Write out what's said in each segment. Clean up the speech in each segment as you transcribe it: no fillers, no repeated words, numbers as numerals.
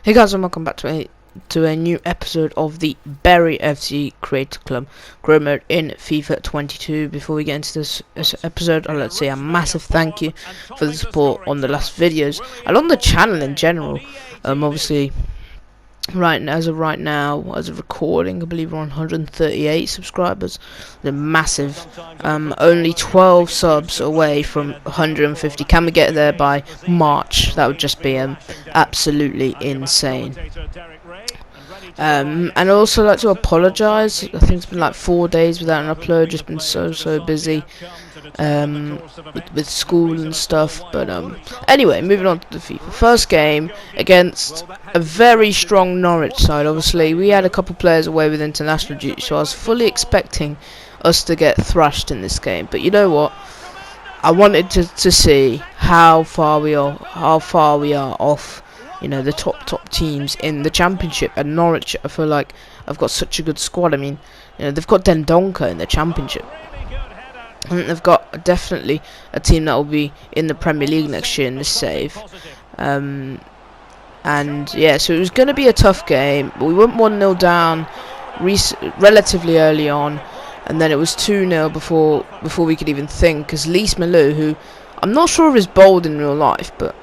Hey guys, and welcome back to a new episode of the Eredivisie Creator Club Career Mode in FIFA 22. Before we get into this episode, I'd like to say a massive thank you for the support on the last videos and on the channel in general. Obviously, as of recording, I believe we're on 138 subscribers. They're massive. Only 12 subs away from 150. Can we get there by March? That would just be absolutely insane. And I'd also like to apologise. I think it's been like 4 days without an upload. Just been so busy with school and stuff. But anyway, moving on to the FIFA first game against a very strong Norwich side. Obviously, we had a couple players away with international duty, so I was fully expecting us to get thrashed in this game. But you know what? I wanted to see how far we are off, you know, the top teams in the Championship. And Norwich, I feel like I've got such a good squad. I mean, you know, they've got Dendonka in the Championship. I think they've got definitely a team that will be in the Premier League next year in this save. And yeah, so it was going to be a tough game. But we went 1-0 down relatively early on, and then it was 2-0 before we could even think. Because Lise Malou, who I'm not sure if is bold in real life, but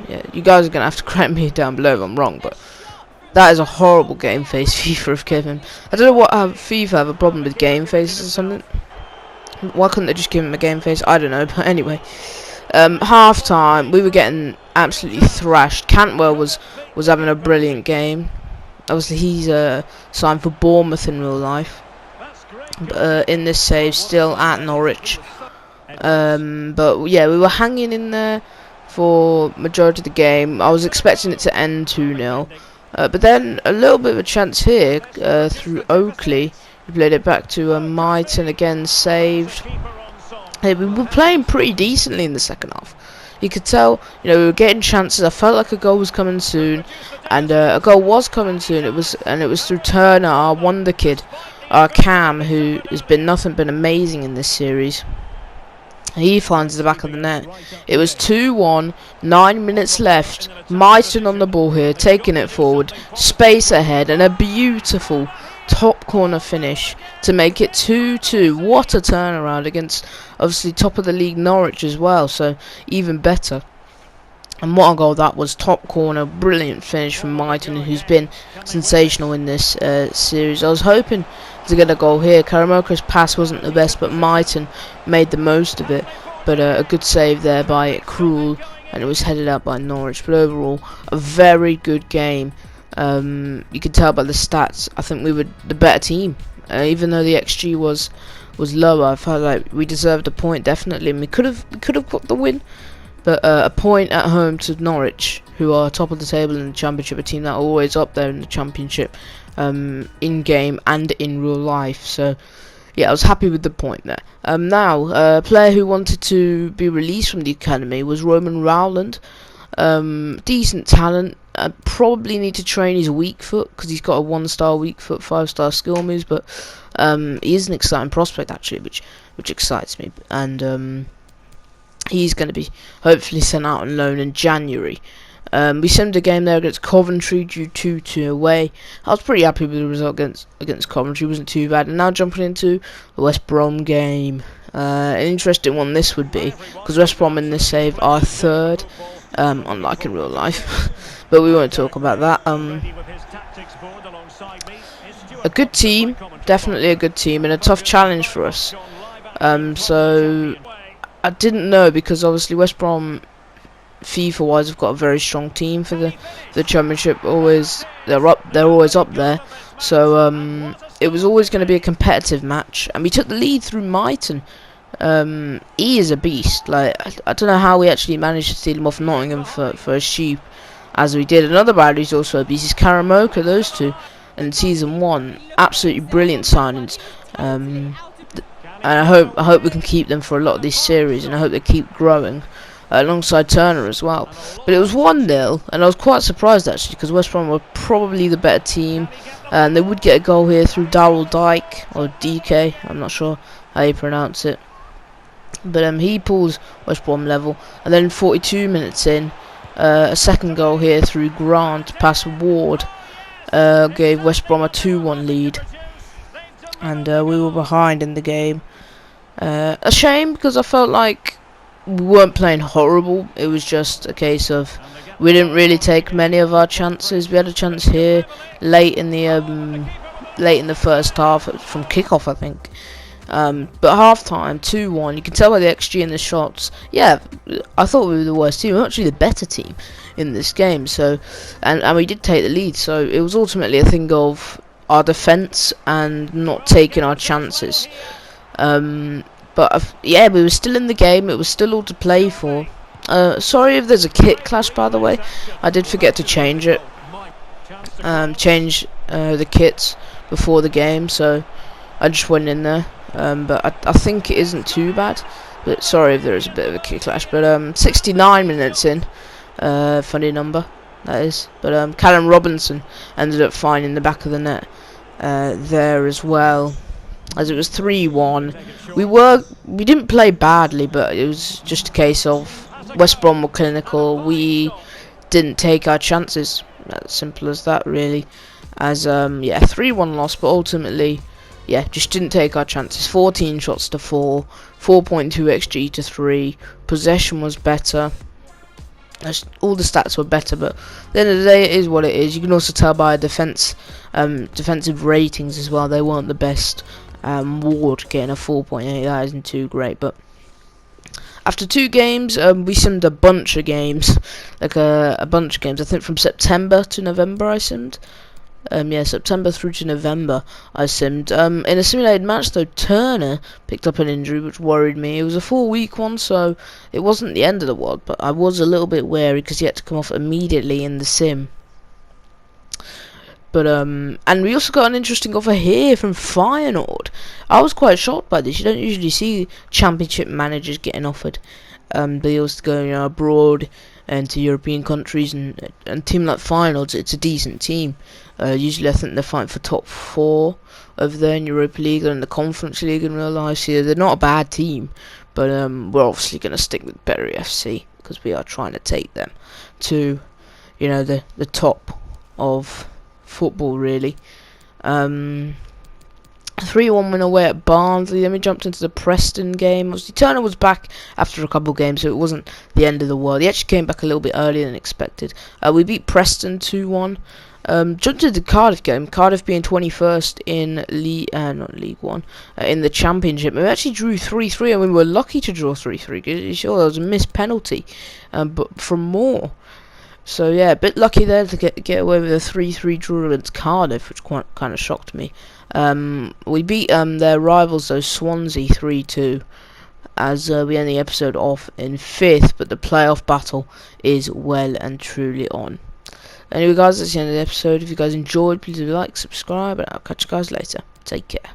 yeah, you guys are going to have to correct me down below if I'm wrong, but that is a horrible game face FIFA have given him. I don't know what FIFA have a problem with game faces or something. Why couldn't they just give him a game face? I don't know, but anyway. Half time, we were getting absolutely thrashed. Cantwell was having a brilliant game. Obviously, he's signed for Bournemouth in real life. But in this save, still at Norwich. But yeah, we were hanging in there for majority of the game. I was expecting it to end 2-0. But then a little bit of a chance here through Oakley. We played it back to Mighton, again saved. Hey, we were playing pretty decently in the second half. You could tell, you know, we were getting chances. I felt like a goal was coming soon, and a goal was coming soon. It was through Turner, our wonder kid, our Cam, who has been nothing but amazing in this series. He finds the back of the net. It was 2-1, 9 minutes left. Mighton on the ball here, taking it forward, space ahead, and a beautiful top corner finish to make it 2-2. What a turnaround against, obviously, top of the league Norwich as well, so even better. And what a goal that was. Top corner, brilliant finish from Mighton, who's been sensational in this series. I was hoping to get a goal here. Karamoka's pass wasn't the best, but Mighton made the most of it. But a good save there by Krul, and it was headed out by Norwich. But overall, a very good game. You could tell by the stats. I think we were the better team, even though the XG was lower. I felt like we deserved a point definitely, and we could have got the win. But a point at home to Norwich, who are top of the table in the Championship, a team that are always up there in the Championship, in game and in real life. So yeah, I was happy with the point there. Now, a player who wanted to be released from the academy was Roman Rowland. Decent talent. Probably need to train his weak foot, because he's got a 1-star weak foot, 5-star skill moves. But he is an exciting prospect actually, which excites me. And he's going to be hopefully sent out on loan in January. We sent a game there against Coventry, drew 2-2 away. I was pretty happy with the result against Coventry. It wasn't too bad. And now jumping into the West Brom game. An interesting one this would be, because West Brom in this save are third, unlike in real life. But we won't talk about that. A good team, definitely a good team, and a tough challenge for us. So I didn't know, because obviously West Brom, FIFA wise, have got a very strong team for the Championship. They're always up there. So it was always going to be a competitive match, and we took the lead through Mighton. He is a beast. Like, I don't know how we actually managed to steal him off Nottingham for a sheep, as we did. Another bad who's also a beast is Karamoka. Those two in season 1, absolutely brilliant signings. And I hope we can keep them for a lot of this series, and I hope they keep growing alongside Turner as well. But it was 1-0, and I was quite surprised actually, because West Brom were probably the better team, and they would get a goal here through Darryl Dyke, or DK, I'm not sure how you pronounce it. But he pulls West Brom level, and then 42 minutes in, A second goal here through Grant past Ward gave West Brom a 2-1 lead, and we were behind in the game. A shame, because I felt like we weren't playing horrible. It was just a case of we didn't really take many of our chances. We had a chance here late in the first half from kickoff, I think. But half time, 2-1. You can tell by the XG in the shots. Yeah, I thought we were the worst team. We were actually the better team in this game. So, and we did take the lead. So it was ultimately a thing of our defence and not taking our chances. But yeah, we were still in the game. It was still all to play for. Sorry if there's a kit clash, by the way. I did forget to change it. Change the kits before the game, so I just went in there. But I think it isn't too bad. But sorry if there is a bit of a kit clash. But 69 minutes in, funny number that is. But Callum Robinson ended up finding the back of the net there as well, as it was 3-1. We didn't play badly, but it was just a case of West Brom were clinical. We didn't take our chances. As simple as that, really. As yeah, 3-1 loss, but ultimately, yeah, just didn't take our chances. 14 shots to 4, 4.2 XG to 3. Possession was better. All the stats were better, but at the end of the day, it is what it is. You can also tell by defensive ratings as well. They weren't the best. Ward getting a 4.8, that isn't too great, but after 2 games, we simmed a bunch of games, like a bunch of games. I think from September to November I simmed. Yeah, September through to November I simmed. In a simulated match though, Turner picked up an injury which worried me. It was a 4-week one, so it wasn't the end of the world, but I was a little bit wary because he had to come off immediately in the sim. But and we also got an interesting offer here from Feyenoord. I was quite shocked by this. You don't usually see championship managers getting offered deals to go, abroad and to European countries, and a team like Feyenoord, it's a decent team. Usually I think they're fighting for top 4 over there in Europa League and the Conference League in real life. So they're not a bad team, but we're obviously going to stick with Bury FC because we are trying to take them to, the top of football, really. 3-1 win away at Barnsley. Then we jumped into the Preston game. Obviously Turner was back after a couple of games, so it wasn't the end of the world. He actually came back a little bit earlier than expected. We beat Preston 2-1. Jumped into the Cardiff game. Cardiff being 21st in not League One, in the Championship. We actually drew 3-3, and we were lucky to draw 3-3. Sure, there was a missed penalty, but from Moore. So yeah, a bit lucky there to get away with a 3-3 draw against Cardiff, which kind of shocked me. We beat their rivals though, Swansea 3-2, as we end the episode off in 5th, but the playoff battle is well and truly on. Anyway guys, that's the end of the episode. If you guys enjoyed, please do like, subscribe, and I'll catch you guys later. Take care.